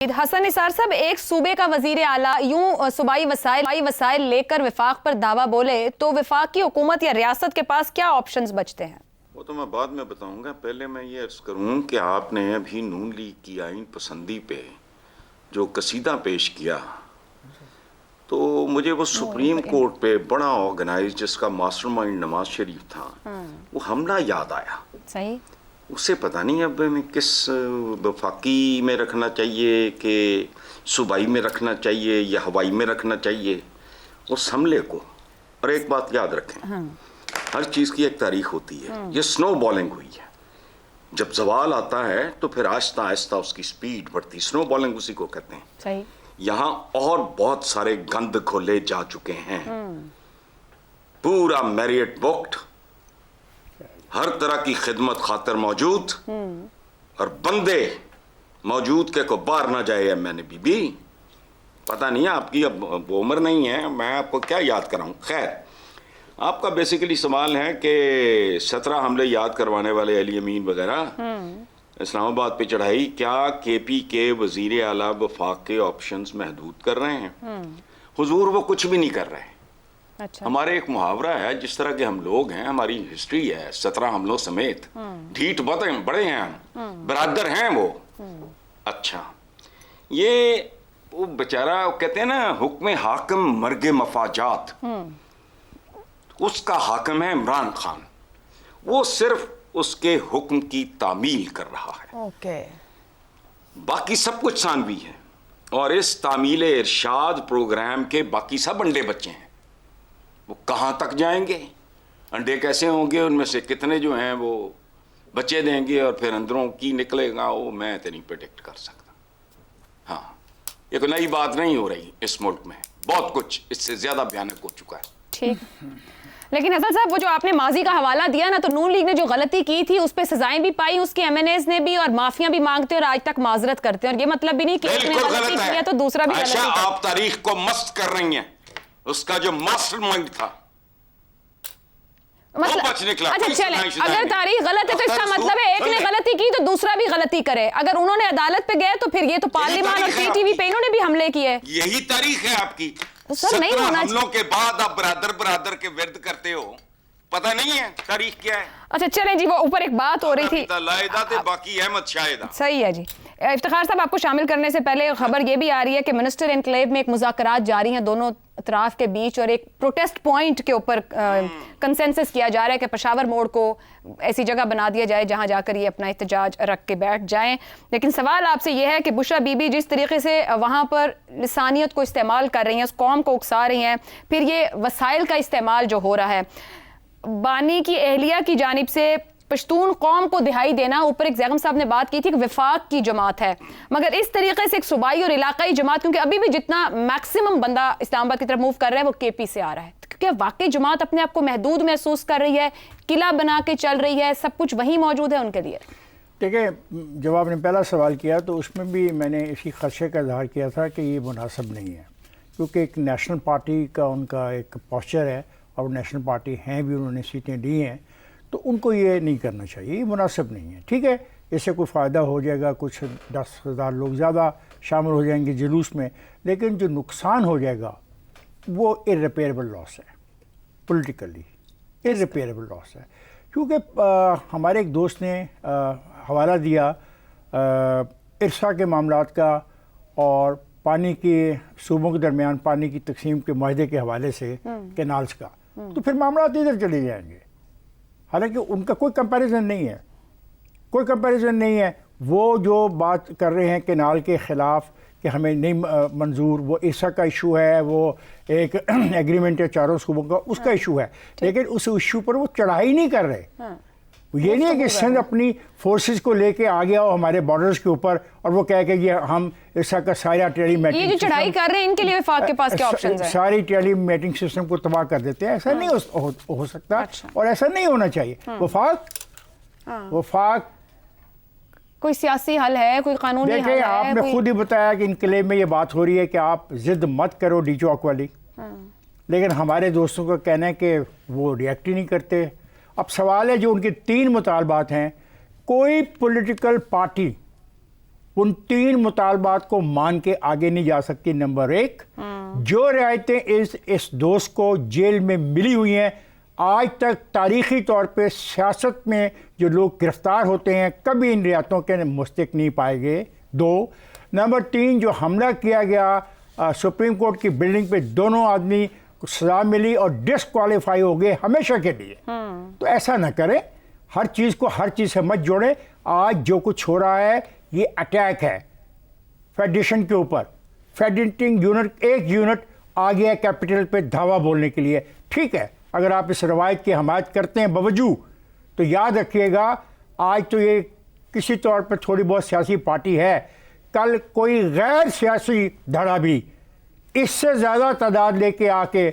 हसन निसार साहब, एक सूबे का वजीर आला यूं सूबाई वसाइल लेकर वफाक पर दावा बोले तो वफाक की हुकूमत या रियासत के पास क्या ऑप्शंस बचते हैं? वो तो मैं बाद में बताऊंगा। पहले मैं ये अर्ज करूं कि आपने अभी नून लीग की आइन पसंदी पे जो कसीदा पेश किया, तो मुझे वो सुप्रीम कोर्ट पे बड़ा ऑर्गेनाइज जिसका मास्टरमाइंड नवाज शरीफ था, वो हमला याद आया। सही। उससे पता नहीं अब मैं किस वफाकी में रखना चाहिए कि सूबाई में रखना चाहिए या हवाई में रखना चाहिए उस हमले को। और एक बात याद रखें, हर चीज़ की एक तारीख होती है। ये स्नो बॉलिंग हुई है, जब जवाल आता है तो फिर आहिस्ता आहिस्ता उसकी स्पीड बढ़ती, स्नो बॉलिंग उसी को कहते हैं। सही। यहाँ और बहुत सारे गंद खोले जा चुके हैं, पूरा मैरियट बुक्ड, हर तरह की खिदमत खातर मौजूद, और बंदे मौजूद के को बाहर ना जाए। मैंने बीबी पता नहीं है आपकी अब वो उम्र नहीं है, मैं आपको क्या याद कराऊं। खैर, आपका बेसिकली सवाल है कि 17 हमले याद करवाने वाले अली अमीन वगैरह इस्लामाबाद पे चढ़ाई, क्या केपी के वजीर आला वफाक के ऑप्शंस महदूद कर रहे हैं? हुजूर वो कुछ भी नहीं कर रहे। अच्छा। हमारे एक मुहावरा है, जिस तरह के हम लोग हैं, हमारी हिस्ट्री है 17 हमलों समेत, ढीठ बड़े हैं हम, बरादर हैं वो। अच्छा, ये वो बेचारा कहते हैं ना, हुक्म हाकिम मर्गे मफाजात, उसका हाकिम है इमरान खान। वो सिर्फ उसके हुक्म की तामील कर रहा है। ओके। बाकी सब कुछ सानवी है, और इस तामील इरशाद प्रोग्राम के बाकी सब अंडे बच्चे हैं। वो कहाँ तक जाएंगे, अंडे कैसे होंगे, उनमें से कितने जो हैं वो बच्चे देंगे और फिर अंदरों की निकलेगा, वो मैं तो नहीं प्रेडिक्ट कर सकता। हाँ, ये कोई नई बात नहीं हो रही इस मुल्क में, बहुत कुछ इससे ज्यादा भयानक हो चुका है। ठीक। लेकिन हसन साहब, वो जो आपने माजी का हवाला दिया ना, तो नून लीग ने जो गलती की थी उस पर सजाएं भी पाई उसके एमएनएज ने भी, और माफिया भी मांगते और आज तक माजरत करते हैं। और ये मतलब भी नहीं कि एक ने गलती किया तो दूसरा भी गलती। आप तारीख को मस्त कर रही हैं, उसका जो मास्टरमाइंड था मतलब बच निकला। अच्छा चले, अगर तारीख गलत है तो इसका मतलब है एक ने गलती की तो दूसरा भी गलती करे। अगर उन्होंने अदालत पे गए तो फिर ये तो पार्लियामान और पीटीवी पे इन्होंने भी हमले किए। यही तारीख है आपकी। तो सर नहीं होना हमलों के बाद आप बरादर के विरुद्ध करते हो, पता नहीं है तारीख क्या है। अच्छा चलें जी, वो ऊपर एक बात हो रही थी, बाकी अहमद शाहिद। सही है जी। इफ्तिखार साहब, आपको शामिल करने से पहले खबर ये भी आ रही है कि मिनिस्टर एनक्लेव में एक मुज़ाकरात जारी हैं दोनों अतराफ के बीच, और एक प्रोटेस्ट पॉइंट के ऊपर कंसेंसस किया जा रहा है कि पेशावर मोड़ को ऐसी जगह बना दिया जाए जहां जाकर ये अपना एहतजाज रख के बैठ जाएं। लेकिन सवाल आपसे यह है कि बुशरा बीबी जिस तरीके से वहां पर लिसानियत को इस्तेमाल कर रही हैं, उस कौम को उकसा रही हैं, फिर ये वसाइल का इस्तेमाल जो हो रहा है, बानी की अहलिया की जानिब से पश्तून कौम को दिहाई देना, ऊपर एक ज़ैगम साहब ने बात की थी कि वफाक की जमात है, मगर इस तरीके से एक सूबाई और इलाकाई जमात, क्योंकि अभी भी जितना मैक्सिमम बंदा इस्लामाबाद की तरफ मूव कर रहा है वो केपी से आ रहा है, तो क्या वाकई जमात अपने आप को महदूद महसूस कर रही है, किला बना के चल रही है, सब कुछ वहीं मौजूद है उनके लिए? देखिए, जब आपने पहला सवाल किया तो उसमें भी मैंने इसी खदशे का इजहार किया था कि ये मुनासिब नहीं है, क्योंकि एक नेशनल पार्टी का उनका एक पोस्चर है, और नेशनल पार्टी हैं भी, उन्होंने सीटें ली हैं, तो उनको ये नहीं करना चाहिए, ये मुनासिब नहीं है। ठीक है, इससे कोई फ़ायदा हो जाएगा, कुछ 10,000 लोग ज़्यादा शामिल हो जाएंगे जुलूस में, लेकिन जो नुकसान हो जाएगा वो इर्रिपेयरेबल लॉस है, पॉलिटिकली इर्रिपेयरेबल लॉस है। क्योंकि हमारे एक दोस्त ने हवाला दिया इरसा के मामलात का और पानी के सूबों के दरमियान पानी की तकसीम के माहदे के हवाले से, कैनाल्स का, तो फिर मामलात इधर चले जाएंगे। हालांकि उनका कोई कंपैरिजन नहीं है, कोई कंपैरिजन नहीं है। वो जो बात कर रहे हैं कैनाल के ख़िलाफ़ कि हमें नहीं मंजूर, वो इरसा का इशू है, वो एक एग्रीमेंट है चारों सूबों का, उसका इशू है, लेकिन उस इशू पर वो चढ़ाई नहीं कर रहे। ये नहीं है कि सिंध अपनी फोर्सेस को लेके आ गया हो हमारे बॉर्डर्स के ऊपर और वो कह के ये हम इरसा का सारा टेलीमेटिंग, ये जो चढ़ाई कर रहे हैं इनके लिए वफाक के पास क्या ऑप्शंस हैं? सारी टेलीमेटिंग सिस्टम को तबाह कर देते हैं। ऐसा नहीं हो सकता। अच्छा। और ऐसा नहीं होना चाहिए। वफाक कोई सियासी हल है, कोई कानूनी हल है? आपने खुद ही बताया कि इनकलाब में ये बात हो रही है कि आप जिद मत करो डी चौक वाली, लेकिन हमारे दोस्तों का कहना है कि वो रिएक्ट ही नहीं करते। अब सवाल है, जो उनके 3 मुतालबात हैं, कोई पॉलिटिकल पार्टी उन 3 मुतालबात को मान के आगे नहीं जा सकती। नंबर 1, जो रियायतें इस दोस्त को जेल में मिली हुई हैं, आज तक तारीखी तौर पे सियासत में जो लोग गिरफ्तार होते हैं कभी इन रियायतों के मुस्तहिक नहीं पाए गए। 2, नंबर 3, जो हमला किया गया सुप्रीम कोर्ट की बिल्डिंग पे, दोनों आदमी को सजा मिली और डिसक्वालीफाई हो गए हमेशा के लिए। तो ऐसा ना करें, हर चीज़ को हर चीज़ से मत जोड़ें। आज जो कुछ हो रहा है ये अटैक है फेडरेशन के ऊपर। फेडरेटिंग यूनिट, एक यूनिट आ गया कैपिटल पे धावा बोलने के लिए। ठीक है, अगर आप इस रवायत की हमायत करते हैं बावजूद, तो याद रखिएगा आज तो ये किसी तौर पर थोड़ी बहुत सियासी पार्टी है, कल कोई गैर सियासी धड़ा भी इससे ज़्यादा तादाद लेके आके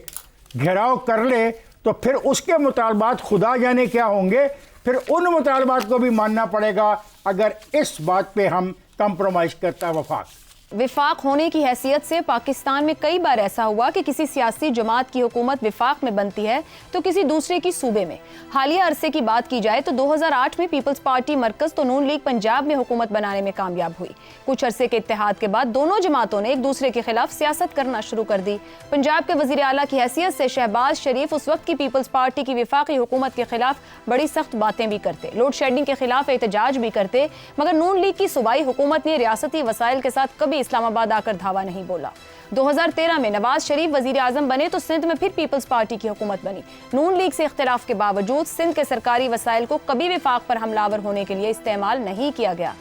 घेराव कर ले तो फिर उसके मुतालबात खुदा जाने क्या होंगे। फिर उन मुतालबात को भी मानना पड़ेगा अगर इस बात पे हम कंप्रोमाइज़ करता वफाक। विफाक होने की हैसियत से पाकिस्तान में कई बार ऐसा हुआ कि किसी सियासी जमात की हुकूमत विफाक में बनती है तो किसी दूसरे की सूबे में। हालिया अरसे की बात की जाए तो 2008 में पीपल्स पार्टी मरकज तो नून लीग पंजाब में हुकूमत बनाने में कामयाब हुई। कुछ अरसे के इत्तेहाद के बाद दोनों जमातों ने एक दूसरे के खिलाफ सियासत करना शुरू कर दी। पंजाब के वजीर आला की हैसियत से शहबाज शरीफ उस वक्त की पीपल्स पार्टी की विफाकी हुकूमत के खिलाफ बड़ी सख्त बातें भी करते, लोड शेडिंग के खिलाफ एहतजाज भी करते, मगर नून लीग की सूबाई हुकूमत ने रियासती वसाइल के साथ कभी इस्लामाबाद आकर धावा नहीं बोला। 2013 में नवाज शरीफ वजीर आजम बने तो सिंध में फिर पीपल्स पार्टी की हुकूमत बनी। नून लीग से इख्तिलाफ के बावजूद सिंध के सरकारी वसाइल को कभी विफाक पर हमलावर होने के लिए इस्तेमाल नहीं किया गया।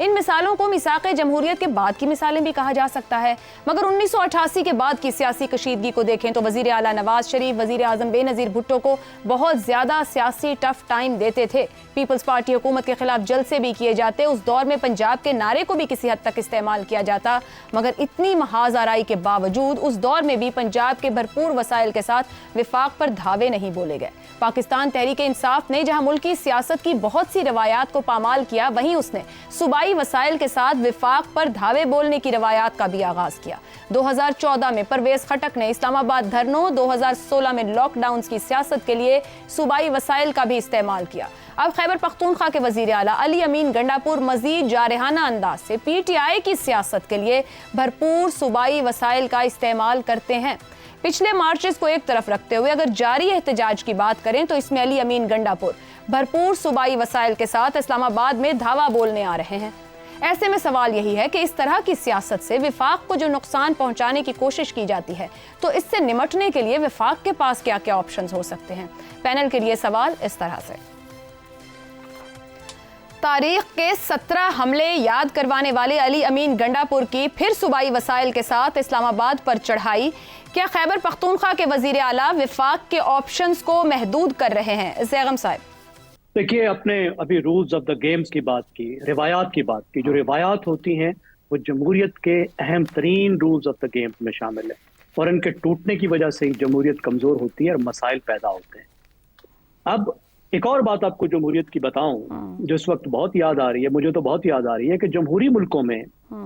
इन मिसालों को मिसाक़े जमहूरियत के बाद की मिसालें भी कहा जा सकता है, मगर 1988 के बाद की सियासी कशीदगी को देखें तो वजीर आला नवाज शरीफ वजीर आजम बेनज़ीर भुट्टो को बहुत ज़्यादा सियासी टफ टाइम देते थे। पीपल्स पार्टी हुकूमत के खिलाफ जलसे भी किए जाते, उस दौर में पंजाब के नारे को भी किसी हद तक इस्तेमाल किया जाता, मगर इतनी महाज आराई के बावजूद उस दौर में भी पंजाब के भरपूर वसाइल के साथ विफाक पर धावे नहीं बोले गए। पाकिस्तान तहरीक इंसाफ ने जहां मुल्की सियासत की बहुत सी रवायात को पामाल किया, वहीं उसने सूबाई वसाइल के साथ विफाक पर धावे बोलने की रवायात का भी आगाज किया। 2014 में परवेज खटक ने इस्लामाबाद धरनों, 2016 में लॉकडाउन की सियासत के लिए सूबाई वसाइल का भी इस्तेमाल किया। अब खैबर पख्तूनख्वा के वजीर आला अली अमीन गंडापुर मजीद जारहाना अंदाज से PTI की सियासत के लिए भरपूर सूबाई वसाइल का इस्तेमाल करते हैं। पिछले मार्चेस को एक तरफ रखते हुए अगर जारी एहतजाज की बात करें तो इसमें अली अमीन गंडापुर भरपूर सूबाई वसाइल के साथ इस्लामाबाद में धावा बोलने आ रहे हैं। ऐसे में सवाल यही है कि इस तरह की सियासत से विफाक को जो नुकसान पहुंचाने की कोशिश की जाती है, तो इससे निमटने के लिए विफाक के पास क्या क्या ऑप्शंस हो सकते हैं। पैनल के लिए सवाल इस तरह से, तारीख के 17 हमले याद करवाने वाले अली अमीन गंडापुर की फिर सूबाई वसाइल के साथ इस्लामाबाद पर चढ़ाई, क्या खैबर पख्तूनख्वा के वजीर आला विफाक के ऑप्शंस को महदूद कर रहे हैं? ज़ैगम साहब देखिए, आपने अभी रूल्स ऑफ द गेम्स की बात की, रिवायात की बात की। जो रिवायात होती हैं वो जमहूरियत के अहम तरीन रूल्स ऑफ द गेम्स में शामिल है और इनके टूटने की वजह से ही जमहूरियत कमज़ोर होती है और मसाइल पैदा होते हैं। अब एक और बात आपको जमहूरियत की बताऊं जो इस वक्त बहुत याद आ रही है, मुझे तो बहुत याद आ रही है, कि जमहूरी मुल्कों में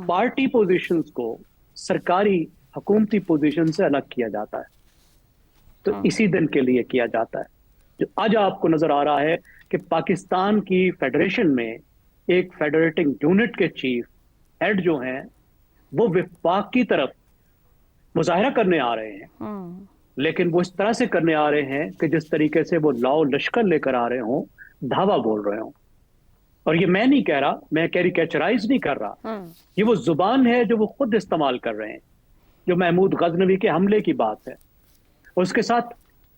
पार्टी पोजीशंस को सरकारी हुकूमती पोजीशन से अलग किया जाता है, तो इसी दिन के लिए किया जाता है। जो आज आपको नजर आ रहा है कि पाकिस्तान की फेडरेशन में एक फेडरेटिंग यूनिट के चीफ हेड जो हैं वो विफाक की तरफ मुजाहरा करने आ रहे हैं, लेकिन वो इस तरह से करने आ रहे हैं कि जिस तरीके से वो लाओ लश्कर लेकर आ रहे हों, धावा बोल रहे हों। और ये मैं नहीं कह रहा, मैं कैरिकेचराइज नहीं कर रहा, ये वो जुबान है जो वो खुद इस्तेमाल कर रहे हैं। जो महमूद गजनवी के हमले की बात है, उसके साथ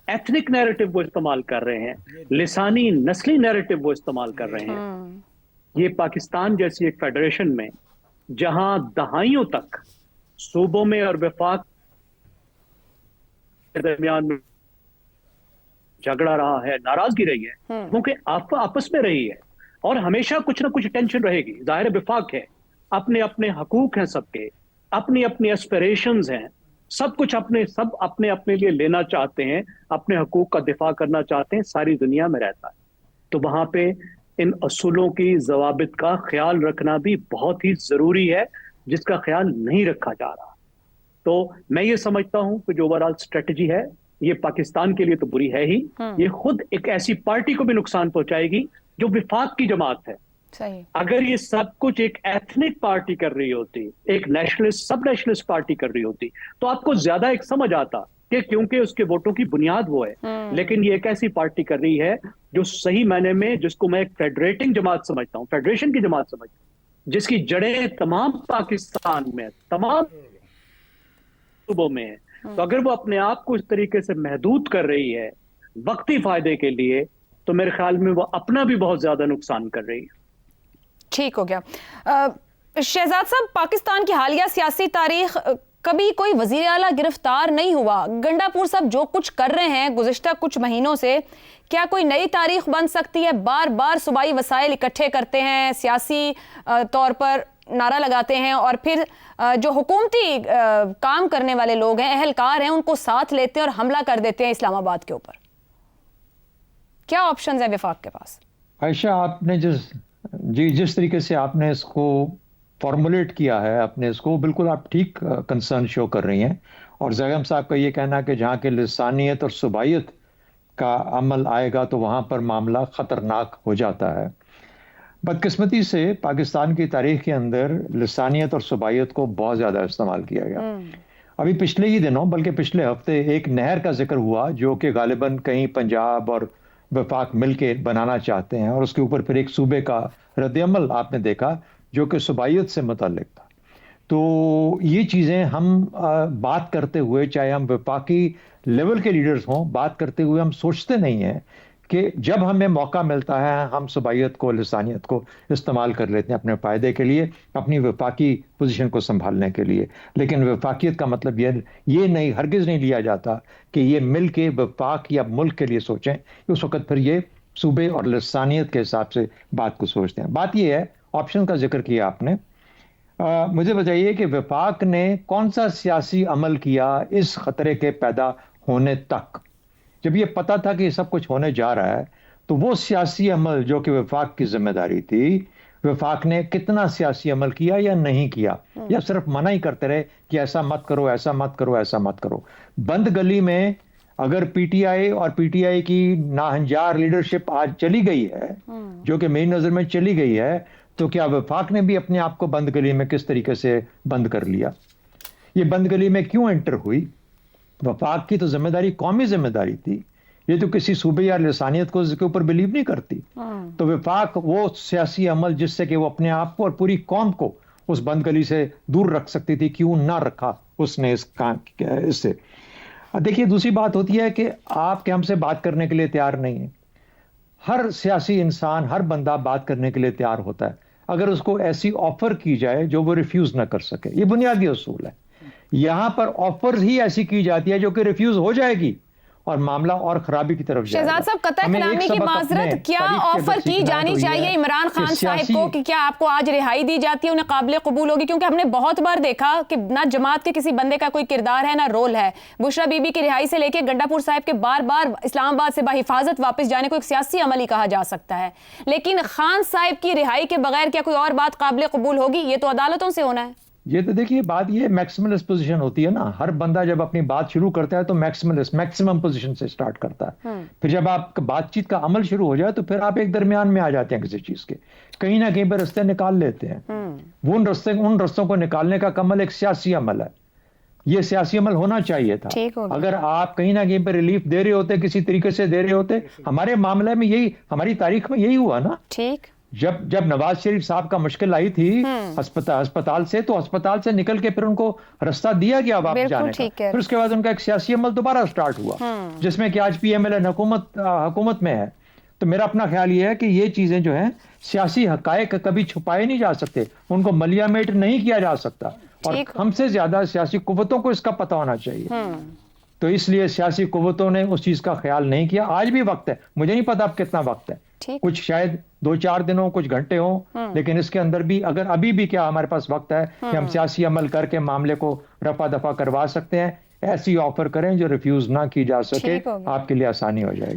एथनिक नैरेटिव वो इस्तेमाल कर रहे हैं, लिसानी नस्ली नैरेटिव वो इस्तेमाल कर रहे हैं। ये पाकिस्तान जैसी एक फेडरेशन में जहां दहाइयों तक सूबों में और वफाक के दरमियान में झगड़ा रहा है, नाराजगी रही है, क्योंकि आपस में रही है और हमेशा कुछ ना कुछ टेंशन रहेगी। जाहिर विफाक है, अपने अपने हकूक हैं, सबके अपनी अपनी एस्पिरेशंस हैं, सब कुछ सब अपने अपने लिए लेना चाहते हैं, अपने हकूक का दिफा करना चाहते हैं, सारी दुनिया में रहता है। तो वहां पे इन असूलों की ज़वाबित का ख्याल रखना भी बहुत ही जरूरी है, जिसका ख्याल नहीं रखा जा रहा। तो मैं ये समझता हूं कि जो ओवरऑल स्ट्रेटजी है ये पाकिस्तान के लिए तो बुरी है ही, ये खुद एक ऐसी पार्टी को भी नुकसान पहुंचाएगी जो विफाक की जमात है, صحیح. اگر یہ سب کچھ ایک ایتھنک پارٹی کر رہی ہوتی, ایک نیشنلسٹ سب نیشنلسٹ پارٹی کر رہی ہوتی, تو آپ کو زیادہ ایک سمجھ آتا کہ کیونکہ اس کے ووٹوں کی بنیاد وہ ہے. لیکن یہ ایک ایسی پارٹی کر رہی ہے جو صحیح معنی میں, جس کو میں ایک فیڈریٹنگ جماعت سمجھتا ہوں, فیڈریشن کی جماعت سمجھتا ہوں, جس کی جڑیں تمام پاکستان میں, تمام صوبوں میں ہیں. تو اگر وہ اپنے آپ کو اس طریقے سے محدود کر رہی ہے وقتی فائدے کے لیے, تو میرے خیال میں وہ اپنا بھی بہت زیادہ نقصان کر رہی ہے. ٹھیک ہو گیا. شہزاد صاحب, پاکستان کی حالیہ سیاسی تاریخ, کبھی کوئی وزیر اعلیٰ گرفتار نہیں ہوا. گنڈا پور صاحب جو کچھ کر رہے ہیں گزشتہ کچھ مہینوں سے, کیا کوئی نئی تاریخ بن سکتی ہے؟ بار بار صوبائی وسائل اکٹھے کرتے ہیں, سیاسی طور پر نعرہ لگاتے ہیں, اور پھر جو حکومتی کام کرنے والے لوگ ہیں, اہلکار ہیں, ان کو ساتھ لیتے ہیں اور حملہ کر دیتے ہیں اسلام آباد کے اوپر. کیا آپشنز ہیں وفاق کے پاس؟ عائشہ, آپ نے جس طریقے سے آپ نے اس کو فارمولیٹ کیا ہے, اپنے اس کو بالکل آپ ٹھیک کنسرن شو کر رہی ہیں. اور زیغم صاحب کا یہ کہنا کہ جہاں کے لسانیت اور صوبائیت کا عمل آئے گا تو وہاں پر معاملہ خطرناک ہو جاتا ہے. بدقسمتی سے پاکستان کی تاریخ کے اندر لسانیت اور صوبائیت کو بہت زیادہ استعمال کیا گیا. ابھی پچھلے ہی دنوں, بلکہ پچھلے ہفتے, ایک نہر کا ذکر ہوا جو کہ غالباً کہیں پنجاب اور وفاق مل کے بنانا چاہتے ہیں, اور اس کے اوپر پھر ایک صوبے کا رد عمل آپ نے دیکھا جو کہ صوبائیت سے متعلق تھا. تو یہ چیزیں ہم بات کرتے ہوئے, چاہے ہم وفاقی لیول کے لیڈرز ہوں, بات کرتے ہوئے ہم سوچتے نہیں ہیں کہ جب ہمیں موقع ملتا ہے ہم صوبائیت کو, لسانیت کو استعمال کر لیتے ہیں اپنے فائدے کے لیے, اپنی وفاقی پوزیشن کو سنبھالنے کے لیے. لیکن وفاقیت کا مطلب یہ نہیں, ہرگز نہیں لیا جاتا کہ یہ مل کے وفاق یا ملک کے لیے سوچیں. اس وقت پھر یہ صوبے اور لسانیت کے حساب سے بات کو سوچتے ہیں. بات یہ ہے, آپشن کا ذکر کیا آپ نے, مجھے بتائیے کہ وفاق نے کون سا سیاسی عمل کیا اس خطرے کے پیدا ہونے تک؟ جب یہ پتا تھا کہ یہ سب کچھ ہونے جا رہا ہے, تو وہ سیاسی عمل جو کہ وفاق کی ذمہ داری تھی, وفاق نے کتنا سیاسی عمل کیا یا نہیں کیا, یا صرف منع ہی کرتے رہے کہ ایسا مت کرو, ایسا مت کرو, ایسا مت کرو. بند گلی میں اگر پی ٹی آئی اور پی ٹی آئی کی ناہنجار لیڈرشپ آج چلی گئی ہے, جو کہ میری نظر میں چلی گئی ہے, تو کیا وفاق نے بھی اپنے آپ کو بند گلی میں کس طریقے سے بند کر لیا؟ یہ بند گلی میں کیوں انٹر ہوئی؟ وفاق کی تو ذمہ داری قومی ذمہ داری تھی, یہ تو کسی صوبے یا لسانیت کو اس کے اوپر بلیو نہیں کرتی. تو وفاق وہ سیاسی عمل جس سے کہ وہ اپنے آپ کو اور پوری قوم کو اس بند گلی سے دور رکھ سکتی تھی, کیوں نہ رکھا اس نے اس سے. دیکھیے, دوسری بات ہوتی ہے کہ آپ کے ہم سے بات کرنے کے لیے تیار نہیں ہیں. ہر سیاسی انسان, ہر بندہ بات کرنے کے لیے تیار ہوتا ہے اگر اس کو ایسی آفر کی جائے جو وہ ریفیوز نہ کر سکے. یہ بنیادی اصول ہے. یہاں پر آفرز ہی ایسی کی جاتی ہے جو کہ ریفیوز ہو جائے گی اور معاملہ اور خرابی کی طرف جائے گا. شہزاد صاحب, قطع کلامی کی معذرت, کیا آفر کی جانی چاہیے عمران خان صاحب کو کہ کیا آپ کو آج رہائی دی جاتی ہے, انہیں قابل قبول ہوگی؟ کیونکہ ہم نے بہت بار دیکھا کہ نہ جماعت کے کسی بندے کا کوئی کردار ہے, نہ رول ہے. بشرا بی بی کی رہائی سے لے کے گنڈا پور صاحب کے بار بار اسلام آباد سے بحفاظت واپس جانے کو ایک سیاسی عمل ہی کہا جا سکتا ہے. لیکن خان صاحب کی رہائی کے بغیر کیا کوئی اور بات قابل قبول ہوگی؟ یہ تو عدالتوں سے ہونا ہے. یہ تو دیکھیے بات, یہ میکسیملسٹ پوزیشن ہوتی ہے نا. ہر بندہ جب اپنی بات شروع کرتا ہے تو میکسیمم پوزیشن سے سٹارٹ کرتا ہے. پھر جب آپ بات چیت کا عمل شروع ہو جائے تو پھر آپ ایک درمیان میں آ جاتے ہیں کسی چیز کے, کہیں نہ کہیں پہ رستے نکال لیتے ہیں. وہ ان رستوں کو نکالنے کا عمل ایک سیاسی عمل ہے. یہ سیاسی عمل ہونا چاہیے تھا. اگر آپ کہیں نہ کہیں پہ ریلیف دے رہے ہوتے, کسی طریقے سے دے رہے ہوتے, ہمارے معاملے میں یہی, ہماری تاریخ میں یہی ہوا نا. ٹھیک, جب نواز شریف صاحب کا مشکل آئی تھی ہسپتال سے, تو ہسپتال سے نکل کے پھر ان کو رستہ دیا گیا واپس جانے کا. پھر اس کے بعد ان کا ایک سیاسی عمل دوبارہ سٹارٹ ہوا, جس میں کہ آج پی ایم ایل این حکومت میں ہے. تو میرا اپنا خیال یہ ہے کہ یہ چیزیں جو ہیں, سیاسی حقائق کبھی چھپائے نہیں جا سکتے, ان کو ملیامیٹ نہیں کیا جا سکتا, اور ہم سے زیادہ سیاسی قوتوں کو اس کا پتہ ہونا چاہیے. تو اس لیے سیاسی قوتوں نے اس چیز کا خیال نہیں کیا. آج بھی وقت ہے, مجھے نہیں پتا اب کتنا وقت ہے, کچھ شاید 2-4 دن ہوں, کچھ گھنٹے ہوں, لیکن اس کے اندر بھی اگر ابھی بھی کیا ہمارے پاس وقت ہے کہ ہم سیاسی عمل کر کے معاملے کو رفع دفع کروا سکتے ہیں. ایسی آفر کریں جو ریفیوز نہ کی جا سکے, آپ کے لیے آسانی ہو جائے گی.